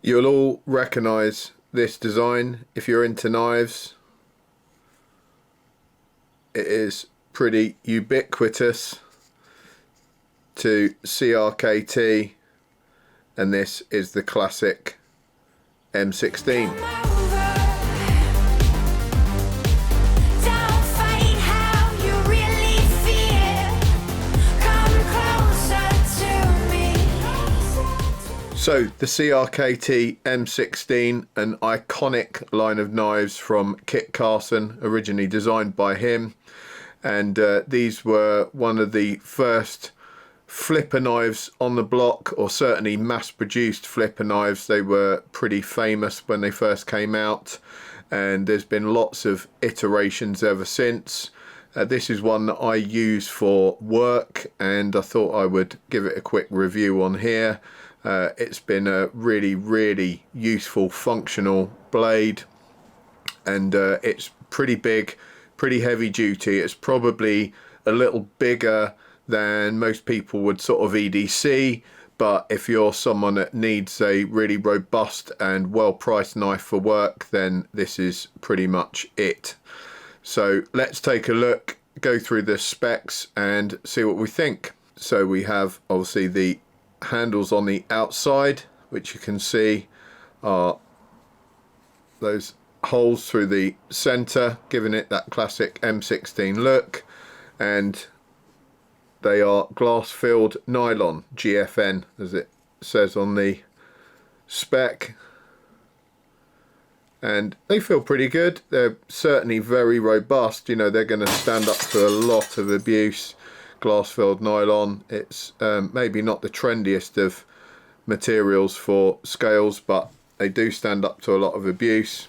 You'll all recognise this design if you're into knives. It is pretty ubiquitous to CRKT, and this is the classic M16. So the CRKT M16, an iconic line of knives from Kit Carson, originally designed by him, and these were one of the first flipper knives on the block, or certainly mass-produced flipper knives. They were pretty famous when they first came out, and there's been lots of iterations ever since. This is one that I use for work, and I thought I would give it a quick review on here. It's been a really useful, functional blade, and it's pretty big, pretty heavy duty. It's probably a little bigger than most people would sort of EDC, but if you're someone that needs a really robust and well-priced knife for work, then this is pretty much it. So let's take a look, go through the specs and see what we think. So we have obviously the handles on the outside, which you can see are those holes through the center, giving it that classic M16 look, and they are glass filled nylon, GFN as it says on the spec, and they feel pretty good. They're certainly very robust. You know, they're going to stand up to a lot of abuse. Glass filled nylon, it's maybe not the trendiest of materials for scales, but they do stand up to a lot of abuse.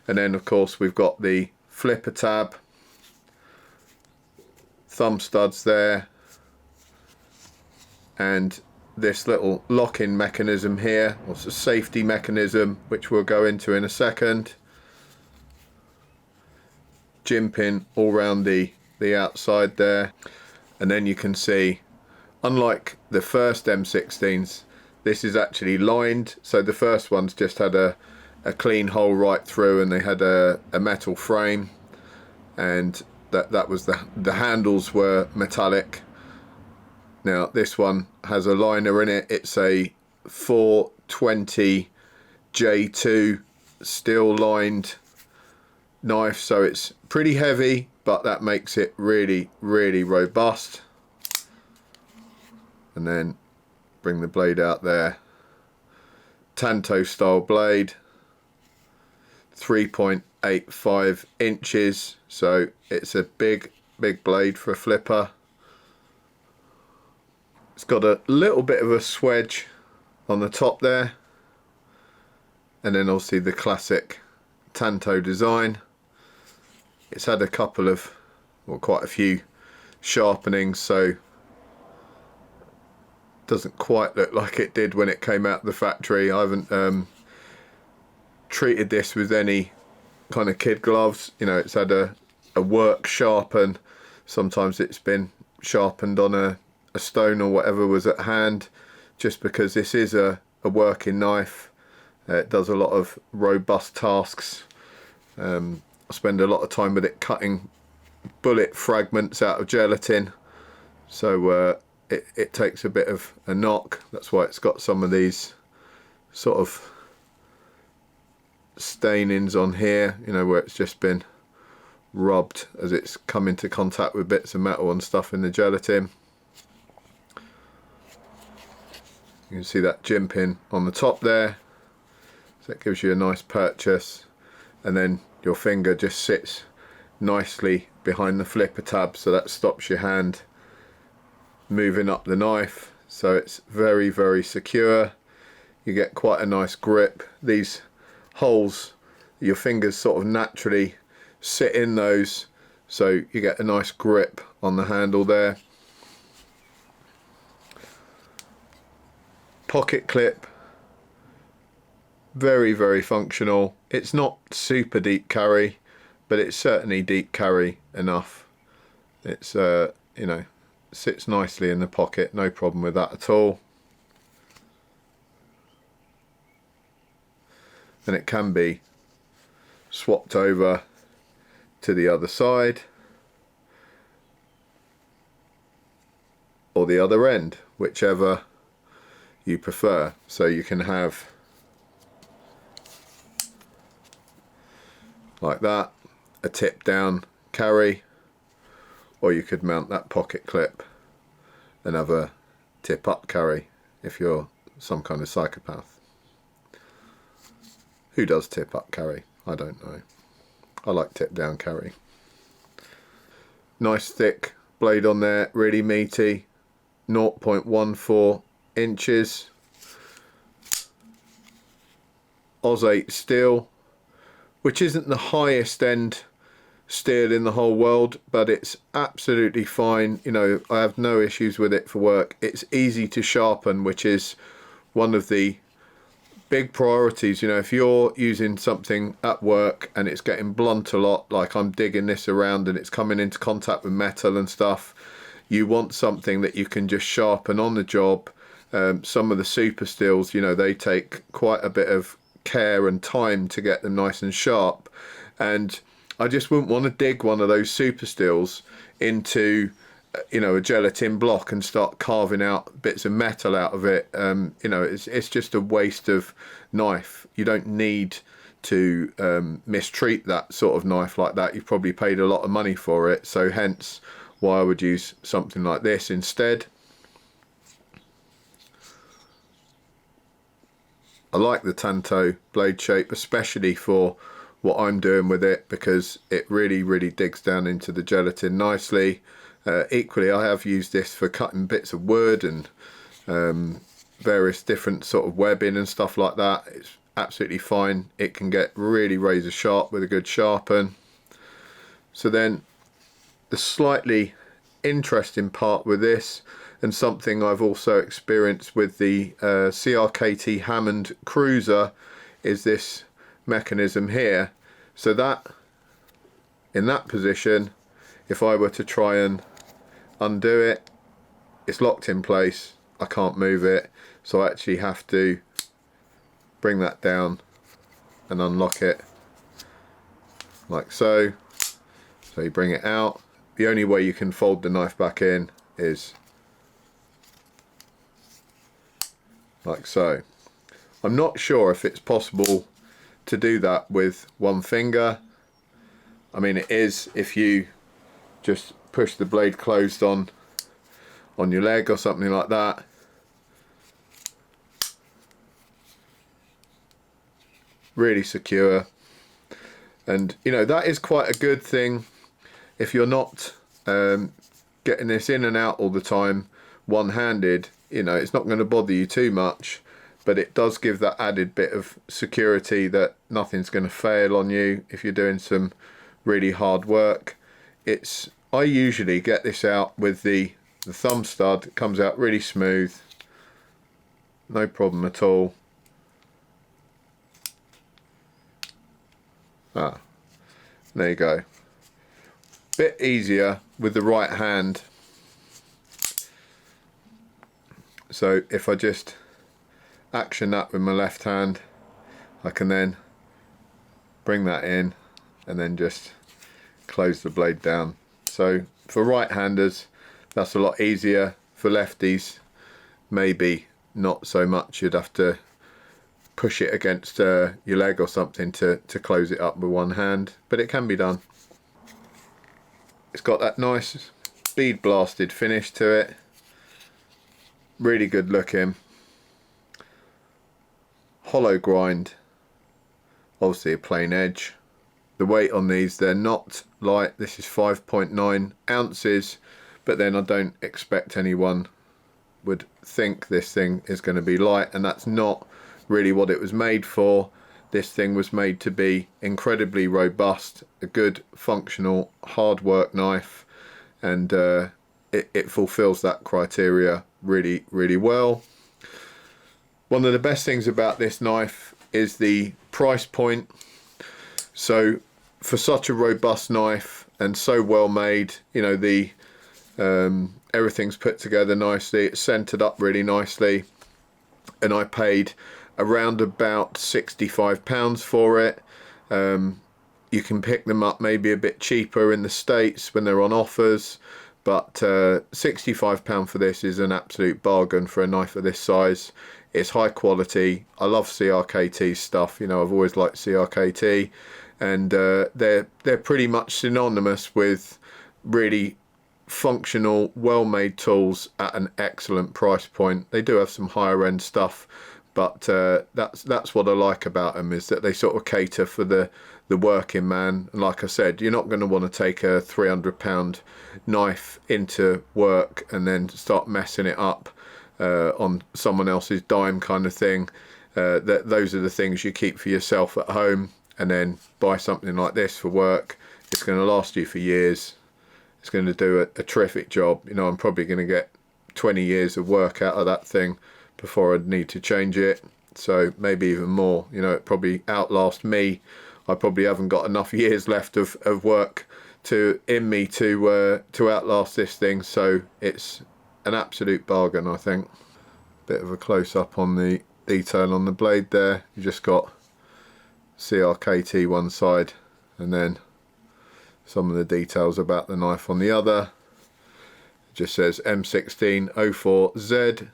And then of course we've got the flipper tab, thumb studs there, and this little lock-in mechanism here, or a safety mechanism, which we'll go into in a second. Gym pin all round the outside there. And then you can see, unlike the first M16s, this is actually lined. So the first ones just had a clean hole right through, and they had a metal frame, and that was the handles were metallic. Now this one has a liner in it. It's a 420 J2 steel lined knife, so it's pretty heavy, but that makes it really robust. And then bring the blade out there, tanto style blade, 3.85 inches, so it's a big blade for a flipper. It's got a little bit of a swedge on the top there, and then obviously the classic tanto design. It's had a couple of, well, quite a few sharpenings, so doesn't quite look like it did when it came out of the factory. I haven't treated this with any kind of kid gloves. You know, it's had a work sharpen. Sometimes it's been sharpened on a stone or whatever was at hand, just because this is a working knife. It does a lot of robust tasks. I spend a lot of time with it cutting bullet fragments out of gelatin, so it takes a bit of a knock. That's why it's got some of these sort of stainings on here, you know, where it's just been rubbed as it's come into contact with bits of metal and stuff in the gelatin. You can see that gym pin on the top there, so that gives you a nice purchase, and then your finger just sits nicely behind the flipper tab, so that stops your hand moving up the knife. So it's very secure. You get quite a nice grip. These holes, your fingers sort of naturally sit in those, so you get a nice grip on the handle there. Pocket clip, very functional. It's not super deep carry, but it's certainly deep carry enough. It's you know, sits nicely in the pocket, no problem with that at all. and it can be swapped over to the other side or the other end, whichever you prefer. So you can have like that, a tip down carry, or you could mount that pocket clip and have a tip up carry if you're some kind of psychopath. Who does tip up carry? I don't know. I like tip down carry. Nice thick blade on there, really meaty, 0.14 inches. Oz 8 steel, which isn't the highest end steel in the whole world, but it's absolutely fine. You know, I have no issues with it for work. It's easy to sharpen, which is one of the big priorities. You know, if you're using something at work and it's getting blunt a lot, like I'm digging this around and it's coming into contact with metal and stuff, you want something that you can just sharpen on the job. Some of the super steels, you know, they take quite a bit of care and time to get them nice and sharp, and I just wouldn't want to dig one of those super steels into, you know, a gelatin block and start carving out bits of metal out of it. You know, it's just a waste of knife. You don't need to mistreat that sort of knife like that. You've probably paid a lot of money for it, so hence why I would use something like this instead. I like the tanto blade shape, especially for what I'm doing with it, because it really digs down into the gelatin nicely. Equally, I have used this for cutting bits of wood and various different sort of webbing and stuff like that. It's absolutely fine. It can get really razor sharp with a good sharpen. So then the slightly interesting part with this, and something I've also experienced with the CRKT Hammond Cruiser, is this mechanism here. So that, in that position, if I were to try and undo it, it's locked in place. I can't move it, so I actually have to bring that down and unlock it like so. So you bring it out. The only way you can fold the knife back in is like so. I'm not sure if it's possible to do that with one finger. I mean, it is if you just push the blade closed on your leg or something like that. Really secure, and you know, that is quite a good thing if you're not getting this in and out all the time one-handed. You know, it's not going to bother you too much, but it does give that added bit of security that nothing's going to fail on you if you're doing some really hard work. I usually get this out with the thumb stud. It comes out really smooth, no problem at all. There you go. Bit easier with the right hand. So if I just action that with my left hand, I can then bring that in and then just close the blade down. So for right-handers, that's a lot easier. For lefties, maybe not so much. You'd have to push it against your leg or something to close it up with one hand, but it can be done. It's got that nice bead blasted finish to it. Really good looking. Hollow grind, obviously a plain edge. The weight on these, they're not light. This is 5.9 ounces, but then I don't expect anyone would think this thing is going to be light, and that's not really what it was made for. This thing was made to be incredibly robust, a good functional hard work knife, and it fulfills that criteria really well. One of the best things about this knife is the price point. So for such a robust knife and so well made, you know, the everything's put together nicely, it's centered up really nicely. and I paid around about £65 for it. You can pick them up maybe a bit cheaper in the States when they're on offers, but £65 for this is an absolute bargain for a knife of this size. It's high quality. I love CRKT stuff, you know, I've always liked CRKT, and they're pretty much synonymous with really functional, well-made tools at an excellent price point. They do have some higher end stuff, but that's what I like about them, is that they sort of cater for the working man. And like I said, you're not going to want to take a £300 knife into work and then start messing it up on someone else's dime kind of thing. Those are the things you keep for yourself at home, and then buy something like this for work. It's going to last you for years. It's going to do a terrific job. You know, I'm probably going to get 20 years of work out of that thing before I'd need to change it. So maybe even more. You know, it probably outlast me. I probably haven't got enough years left of work in me to outlast this thing. So it's an absolute bargain, I think. Bit of a close-up on the detail on the blade there. You just got CRKT one side, and then some of the details about the knife on the other. It just says M16 04Z,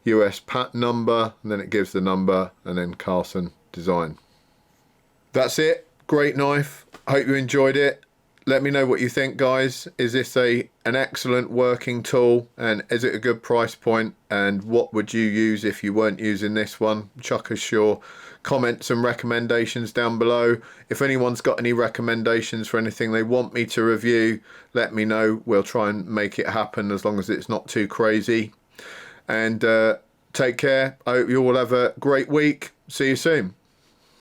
US patent number, and then it gives the number, and then Carson design. That's it. Great knife. Hope you enjoyed it. Let me know what you think, guys. Is this an excellent working tool, and is it a good price point, and what would you use if you weren't using this one? Chuck us your comments and recommendations down below. If anyone's got any recommendations for anything they want me to review, let me know. We'll try and make it happen, as long as it's not too crazy. And take care. I hope you all have a great week. See you soon.